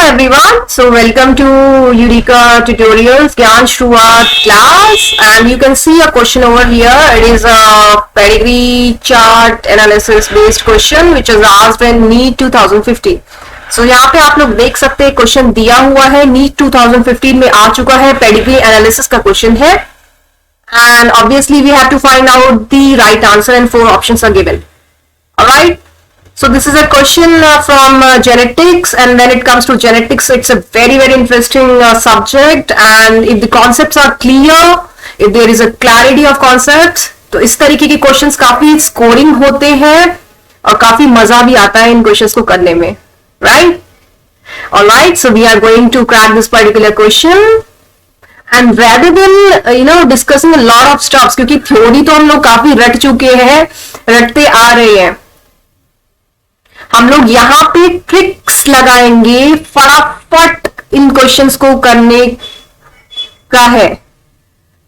everyone. So welcome to Eureka Tutorials Gyan Shruaat class, and you can see a question over here. It is a pedigree chart analysis based question which is asked in NEET 2015. So यहाँ पे आप लोग देख सकते हैं question दिया हुआ है, NEET 2015 में आ चुका है, पेडिग्री एनालिसिस का क्वेश्चन है, and obviously we have to find out the right answer and 4 options are given. Alright. So this is a question from genetics, and when it comes to genetics, it's a very interesting subject, and if the concepts are clear, if there is a clarity of concepts, तो इस तरीके के questions काफी scoring होते हैं और काफी मजा भी आता है इन क्वेश्चंस को करने में, right? Alright, so we are going to crack this particular question, and rather than discussing a lot of stuffs, क्योंकि थ्योरी तो हम लोग काफी रट चुके हैं, रटते आ रहे हैं, हम लोग यहाँ पे ट्रिक्स लगाएंगे, फटाफट इन क्वेश्चंस को करने का है.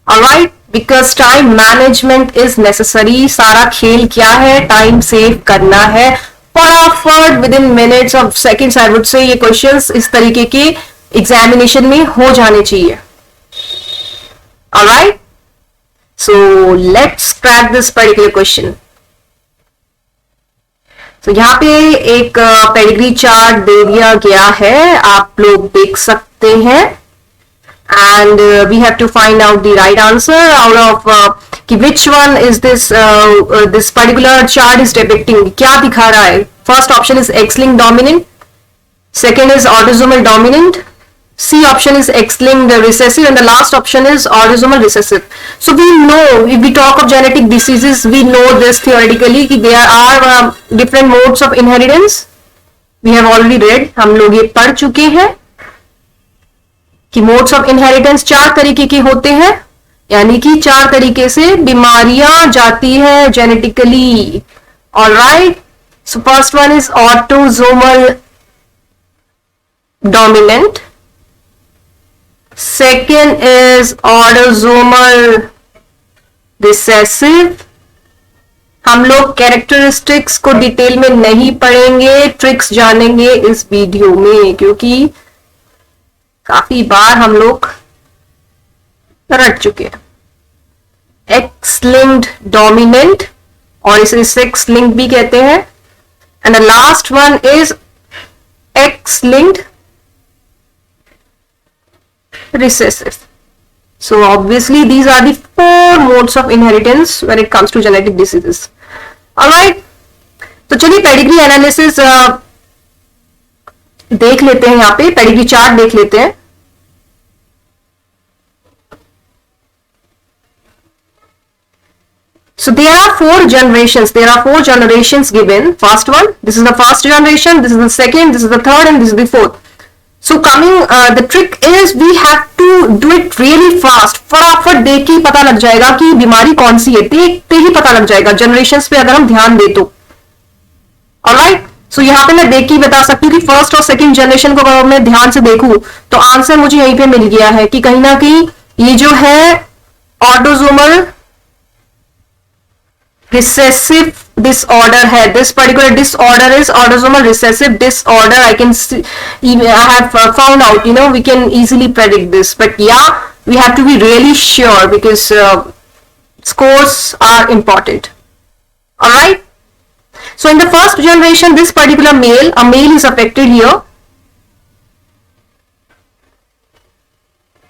Alright, because time management is necessary. सारा खेल क्या है? टाइम सेव करना है. फटाफट with in minutes of seconds I would say ये क्वेश्चंस इस तरीके के एग्जामिनेशन में हो जाने चाहिए. Alright, so let's crack this particular question. तो यहाँ पे एक पेडिग्री चार्ट दे दिया गया है, आप लोग देख सकते हैं, and we have to find out the right answer out of कि which one is this particular chart is depicting. क्या दिखा रहा है? First option is X-linked dominant, second is autosomal dominant, C option is X-linked recessive, and the last option is autosomal recessive. So we know, if we talk of genetic diseases, we know this theoretically कि there are different modes of inheritance. We have already read, हम लोग ये पढ़ चुके हैं कि modes of inheritance 4 तरीके के होते हैं, यानी कि 4 तरीके से बीमारियां जाती है genetically. Alright, so first one is autosomal dominant. Second is autosomal recessive. हम लोग कैरेक्टरिस्टिक्स को डिटेल में नहीं पढ़ेंगे, ट्रिक्स जानेंगे इस वीडियो में, क्योंकि काफी बार हम लोग रट चुके हैं. X-linked dominant, और इसे सेक्स लिंक भी कहते हैं, and the last one is X-linked recessive. So obviously these are the 4 modes of inheritance when it comes to genetic diseases. Alright, तो चलिए पेडिग्री एनालिसिस देख लेते हैं. यहाँ पे पेडिग्री चार्ट देख लेते हैं. So there are 4 generations. There are 4 generations given. First one, this is the first generation, this is the second, this is the third, and this is the fourth. So coming, the trick is we have to do it really fast. फटाफट देख के ही पता लग जाएगा कि बीमारी कौन सी है, देखते ही पता लग जाएगा जनरेशंस पे अगर हम ध्यान दे तो. ऑलराइट, सो यहाँ पे मैं देख के ही बता सकती हूँ कि फर्स्ट और सेकंड जनरेशन को अगर मैं ध्यान से देखूं तो आंसर मुझे यहीं पे मिल गया है कि कहीं ना कहीं ये जो है ऑटोसोमल रिसेसिव disorder है. This particular disorder is autosomal recessive disorder. I can see, I have found out, we can easily predict this, but yeah, we have to be really sure because scores are important. Alright, so in the first generation, this particular male, a male is affected here,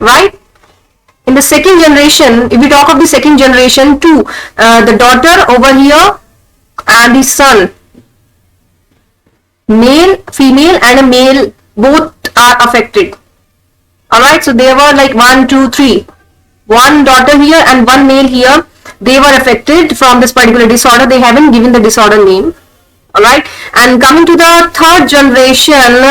right? In the second generation, if we talk of the second generation too, the daughter over here and the son, male, female and a male, both are affected. Alright, so there were like 1, 2, 3, one daughter here and one male here, they were affected from this particular disorder. They haven't given the disorder name. Alright, and coming to the third generation,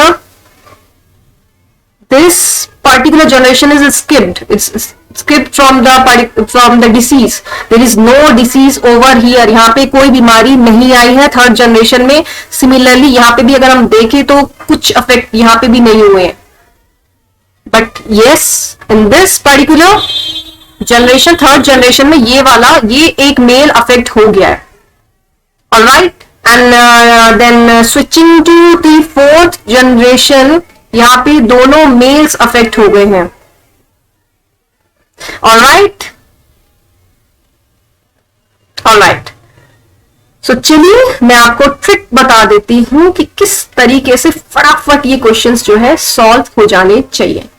this particular generation is skipped. It's skipped from the disease. There is no disease over here. यहाँ पे कोई बीमारी नहीं आई है third generation में. Similarly यहाँ पे भी अगर हम देखें तो कुछ अफेक्ट यहाँ पे भी नहीं हुए हैं. But yes, in this particular generation, third generation में ये एक मेल अफेक्ट हो गया है. Alright, and then switching to the fourth generation, यहाँ पे दोनों मेल्स अफेक्ट हो गए हैं। Alright, alright. सो चलिए मैं आपको ट्रिक बता देती हूं कि किस तरीके से फटाफट ये क्वेश्चंस जो है सॉल्व हो जाने चाहिए।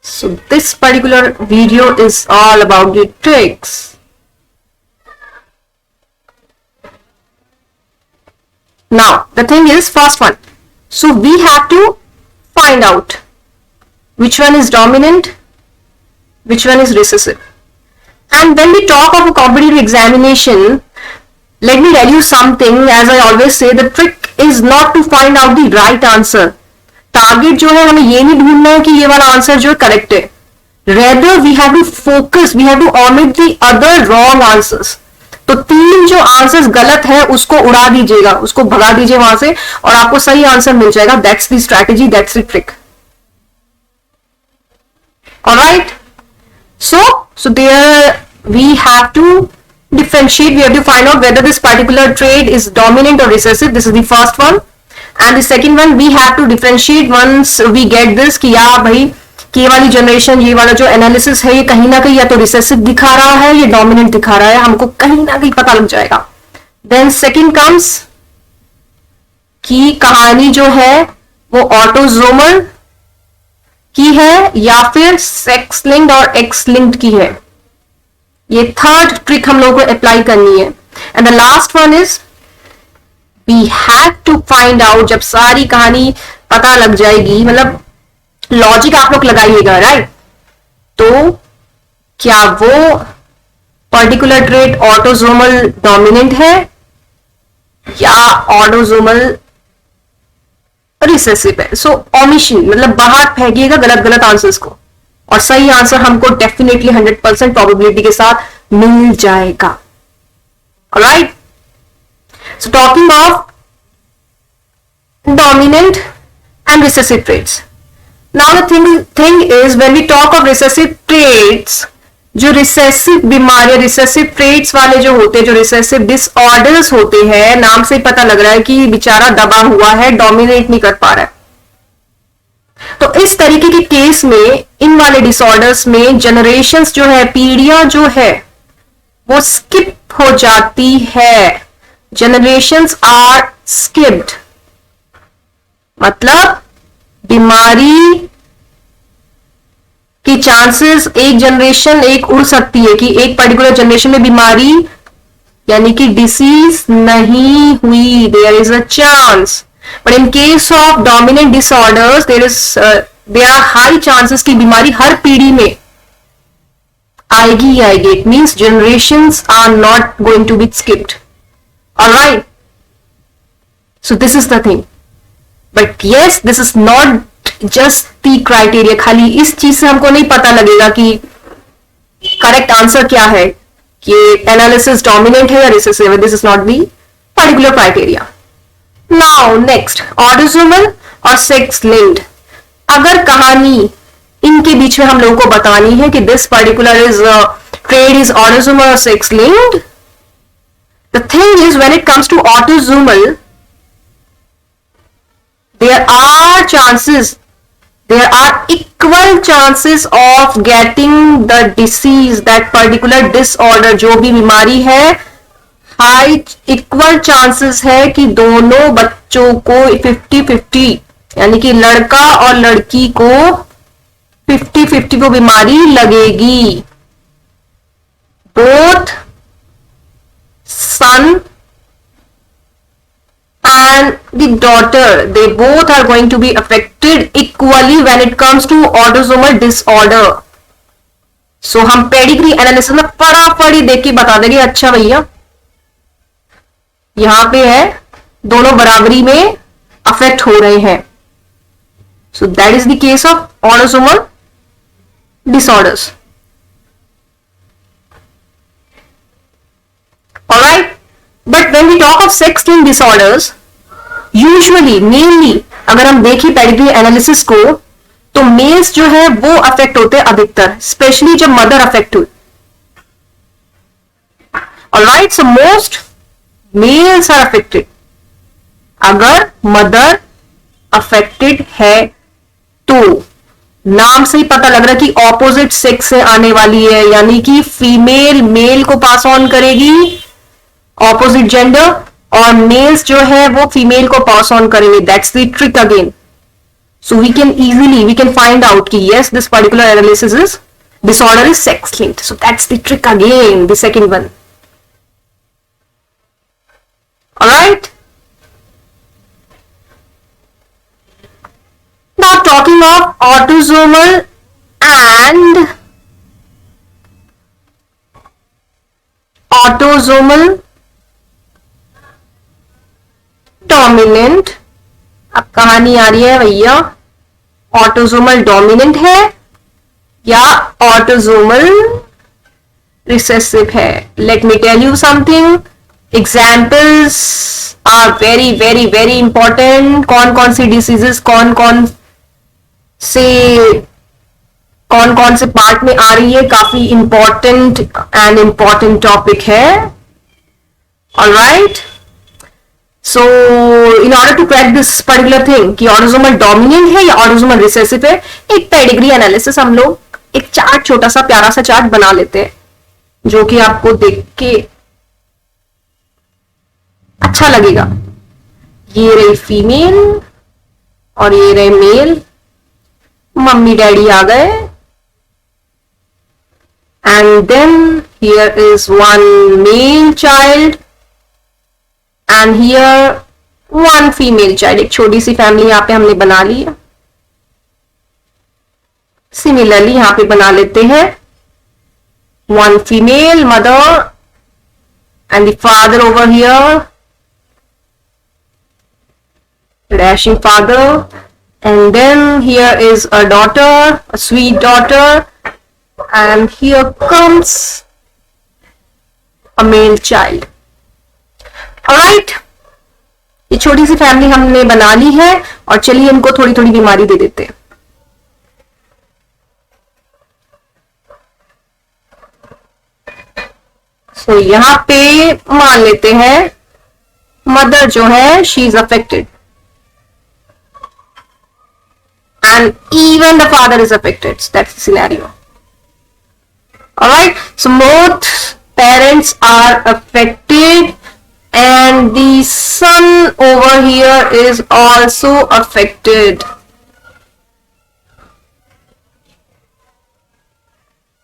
So this particular video is all about the tricks. Now the thing is, first one, so we have to find out which one is dominant, which one is recessive. And when we talk of a competitive examination, let me tell you something. As I always say, the trick is not to find out the right answer. Target जो है हमें ये नहीं ढूंढना है कि ये वाला आंसर जो है करेक्ट है. Rather we have to focus, we have to omit the other wrong answers. तो 3 जो आंसर्स गलत है उसको उड़ा दीजिएगा, उसको भगा दीजिए वहां से और आपको सही आंसर मिल जाएगा. That's the strategy, that's the trick. Alright, so there we have to differentiate, we have to find out whether this particular trait is dominant or recessive. This is the first one. And the second one, we have to differentiate once we get this कि या भाई कि ये वाली generation, ये वाला जो analysis है ये कहीं ना कहीं या तो रिसेसिव दिखा रहा है या डोमिनेंट दिखा रहा है, हमको कहीं ना कहीं पता लग जाएगा. देन सेकंड कम्स कि कहानी जो है वो ऑटोजोमल की है या फिर सेक्स लिंक्ड और एक्स लिंक्ड की है. ये थर्ड ट्रिक हम लोगों को अप्लाई करनी है. And the last one is we have to find out, जब सारी कहानी पता लग जाएगी, मतलब लॉजिक आप लोग लगाइएगा, राइट, तो क्या वो पर्टिकुलर ट्रेट ऑटोजोमल डोमिनेंट है या ऑटोजोमल रिसेसिव है. सो ओमिशन मतलब बाहर फेंकिएगा गलत गलत आंसर्स को और सही आंसर हमको डेफिनेटली 100% प्रोबेबिलिटी के साथ मिल जाएगा. Alright, so talking of dominant and recessive traits. Now the thing is, when we talk of recessive traits, जो रिसेसिव बीमारियां, रिसेसिव ट्रेट्स वाले जो होते हैं, जो रिसेसिव डिसऑर्डर्स होते हैं, नाम से पता लग रहा है कि बेचारा दबा हुआ है, डोमिनेट नहीं कर पा रहा है. तो इस तरीके के केस में इन वाले डिसऑर्डर्स में जनरेशंस जो है, पीढ़ियां जो है वो स्किप हो जाती है. जनरेशंस आर स्किप्ड, मतलब बीमारी की चांसेस एक जनरेशन एक उड़ सकती है कि एक पर्टिकुलर जनरेशन में बीमारी यानी कि डिसीज नहीं हुई. There is a chance, but in case of dominant disorders there are high chances कि बीमारी हर पीढ़ी में आएगी ही आएगी. It means generations are not going to be skipped. Alright, so this is the thing. But yes, this is not just the criteria. खाली इस चीज से हमको नहीं पता लगेगा कि करेक्ट आंसर क्या है, कि एनालिसिस डोमिनेंट है या रिसेसिव है. This is not the particular criteria. Now next, autosomal और सेक्स लिंक्ड. अगर कहानी इनके बीच में हम लोगों को बतानी है कि this particular is trait is autosomal और sex linked, the thing is when it comes to autosomal, there are equal chances of getting the disease, that particular disorder, जो भी बीमारी है, हाई इक्वल चांसेस है कि दोनों बच्चों को 50-50 यानी कि लड़का और लड़की को 50-50 वो बीमारी लगेगी. Both son and the daughter, they both are going to be affected equally when it comes to autosomal disorder. So हम पेडिग्री एनालिसिस में फटाफट ही देख के बता देंगे, अच्छा भैया यहां पे है, दोनों बराबरी में अफेक्ट हो रहे हैं. So that is the case of autosomal disorders. Alright, but when we talk of sex linked disorders, usually mainly अगर हम देखें पेडिग्री एनालिसिस को, तो मेल्स जो है वो अफेक्ट होते हैं अधिकतर, स्पेशली जब मदर अफेक्ट हुई. Alright, so most males are affected अगर मदर अफेक्टेड है तो नाम से ही पता लग रहा है कि ऑपोजिट सेक्स से आने वाली है, यानी कि फीमेल मेल को पास ऑन करेगी, ऑपोजिट जेंडर, और मेल्स जो है वो फीमेल को पास ऑन करेंगे. That's the trick again. So we can find out कि yes, this particular analysis disorder is sex linked. So that's the trick again, the second one. Alright. Now talking of autosomal dominant. अब कहानी आ रही है भैया, autosomal dominant है या autosomal recessive है. Let me tell you something. Examples are very very very important. कौन कौन सी डिसीजेस कौन कौन से पार्ट में आ रही है, काफी इंपॉर्टेंट एंड इंपॉर्टेंट टॉपिक है. Alright. So, in order to crack this particular thing कि ऑटोसोमल डोमिनेंट है या ऑटोसोमल रिसेसिव है, एक पेडिग्री एनालिसिस हम लोग एक चार्ट, छोटा सा प्यारा सा चार्ट बना लेते हैं, जो कि आपको देख के अच्छा लगेगा. ये रही फीमेल और ये रहे मेल. मम्मी डैडी आ गए. And then here is one male child and here one female child. एक छोटी सी फैमिली यहां पे हमने बना ली है. सिमिलरली यहां पे बना लेते हैं one female mother and the father over here, dashing father, and then here is a daughter, a sweet daughter, and here comes a male child. Alright. ये छोटी सी फैमिली हमने बना ली है और चलिए इनको थोड़ी थोड़ी बीमारी दे देते हैं. सो यहां पे मान लेते हैं मदर जो है she is affected and even the father is affected. That's the scenario. Alright. So both parents are affected and the son over here is also affected.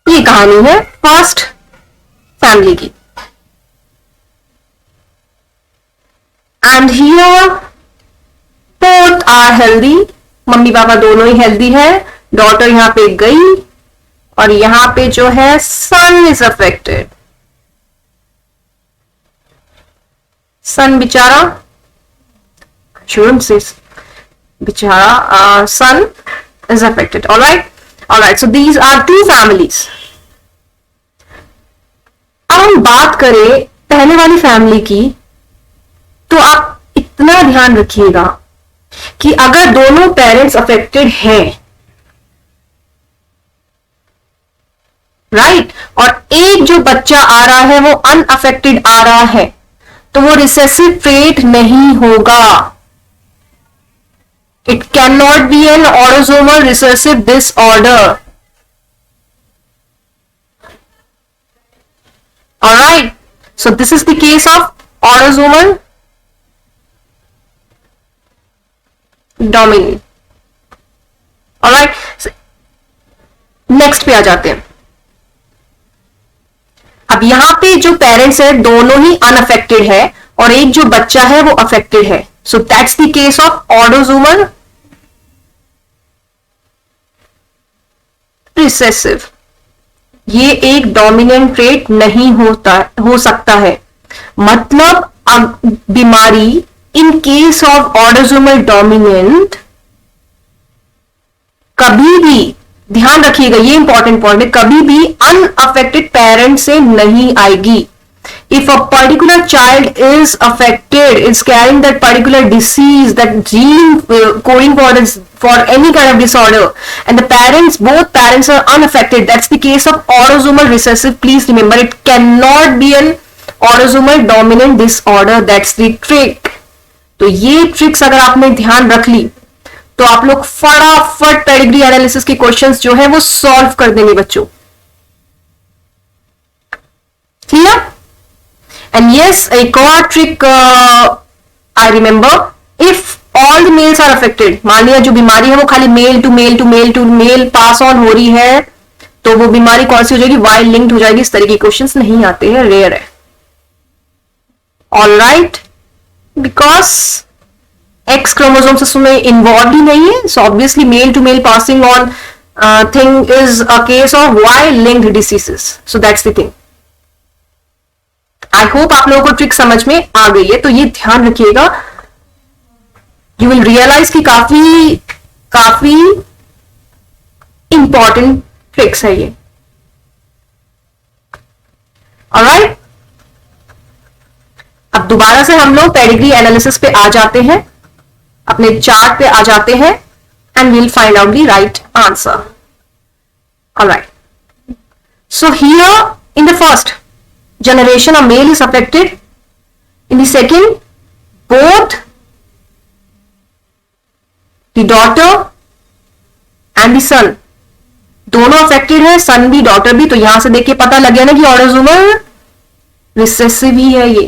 ये कहानी है फर्स्ट फैमिली की. And here both are healthy. Mummy पापा दोनों ही healthy है. Daughter यहां पे गई और यहां पे जो है सन इज अफेक्टेड. सन बेचारा, shouldn't say बेचारा, son is affected. All right. So these are two families. अब हम बात करें पहले वाली फैमिली की, तो आप इतना ध्यान रखिएगा कि अगर दोनों पेरेंट्स अफेक्टेड हैं, राइट, और एक जो बच्चा आ रहा है वो अनअफेक्टेड आ रहा है, तो वो रिसेसिव ट्रेट नहीं होगा. It can not be N autosomal recessive disorder. Alright. So this is the case of autosomal dominant. Alright. Next पे आ जाते हैं. अब यहां पे जो पेरेंट्स है दोनों ही अनअफेक्टेड है और एक जो बच्चा है वो अफेक्टेड है. सो that's the case of autosomal recessive. ये एक डोमिनेंट ट्रेट नहीं हो सकता है. मतलब बीमारी इन केस ऑफ ऑटोसोमल डोमिनेंट कभी भी, ध्यान रखिएगा ये इंपॉर्टेंट पॉइंट है, कभी भी अनअफेक्टेड पेरेंट से नहीं आएगी. If a particular child is affected, is carrying that particular disease, that gene coding for any kind of disorder, and the parents, both parents are unaffected, that's the case of autosomal recessive. Please remember, it cannot be an autosomal dominant disorder. That's the trick. तो ये tricks अगर आपने ध्यान रख ली तो आप लोग फटाफट पेडिग्री एनालिसिस के क्वेश्चंस जो है वो सॉल्व कर देंगे बच्चों. क्लियर? एंड यस, एक और trick I remember, if all the males are affected, मान लिया जो बीमारी है वो खाली male to male to male to male pass on हो रही है, तो वो बीमारी कौन सी हो जाएगी? वाई लिंक्ड हो जाएगी. इस तरह के क्वेश्चंस नहीं आते हैं, रेयर है. All right, because X chromosomes में इन्वॉल्व ही नहीं है, so obviously male to male passing on thing is a case of Y linked diseases. So that's the thing. I hope आप लोगों को ट्रिक समझ में आ गई है. तो ये ध्यान रखिएगा, यू विल रियलाइज कि काफी इंपॉर्टेंट ट्रिक्स है ये. ऑलराइट, अब दोबारा से हम लोग पेडिग्री एनालिसिस पे आ जाते हैं, अपने चार्ट पे आ जाते हैं, and we'll find out the right answer. Alright, so here in the first generation a male is affected, in the second both the daughter and the son दोनों अफेक्टेड है, सन भी डॉटर भी. तो यहां से देख के पता लग गया ना कि ऑटोसोमल रिसेसिव ही है ये,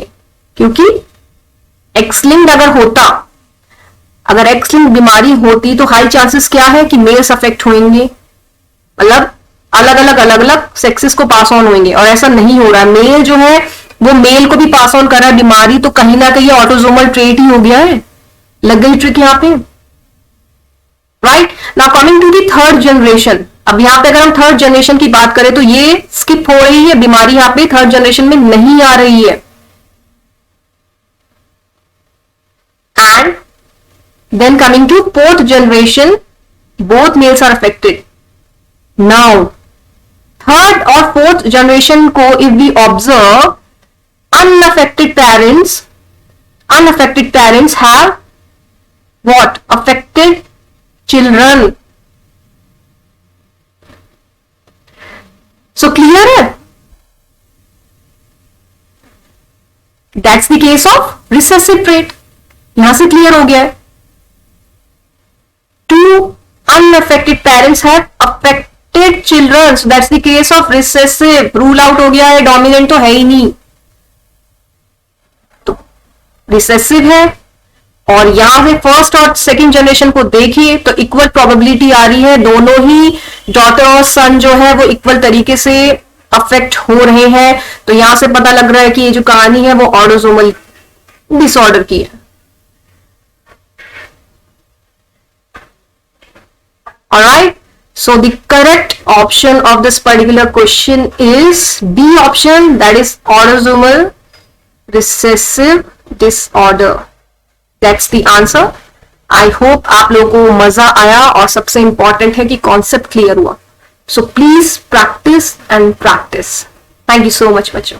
क्योंकि एक्स लिंक्ड अगर होता, अगर एक्स लिंक्ड बीमारी होती तो हाई चांसेस क्या है कि मेल्स अफेक्ट होंगे, मतलब अलग अलग सेक्सेस को पास ऑन होंगे. और ऐसा नहीं हो रहा है, मेल जो है वो मेल को भी पास ऑन कर रहा है बीमारी, तो कहीं ना कहीं ऑटोसोमल ट्रेट ही हो गया है. लग गई ट्रिक यहां पे. Right, now coming to the third generation. अब यहां पे अगर हम थर्ड जनरेशन की बात करें तो ये स्किप हो रही है, बीमारी यहां पे थर्ड जनरेशन में नहीं आ रही है. And then coming to fourth generation, both males are affected. Now third और फोर्थ जनरेशन को if we observe, unaffected parents have what? Affected children. So clear है? That's the case of recessive trait. यहां से clear हो गया है. Two unaffected parents have affected children, so that's the case of recessive. Rule out हो गया है, dominant तो है ही नहीं, तो रिसेसिव है. और यहां पे फर्स्ट और सेकंड जनरेशन को देखिए तो इक्वल प्रोबेबिलिटी आ रही है, दोनों ही डॉटर और सन जो है वो इक्वल तरीके से अफेक्ट हो रहे हैं. तो यहां से पता लग रहा है कि ये जो कहानी है वो ऑटोसोमल डिसऑर्डर की है. Alright, so the correct option of this particular question is B option, that is autosomal recessive disorder. That's the answer. I hope आप लोगों को मजा आया और सबसे इंपॉर्टेंट है कि कॉन्सेप्ट क्लियर हुआ. So please practice and practice. Thank you so much बच्चों.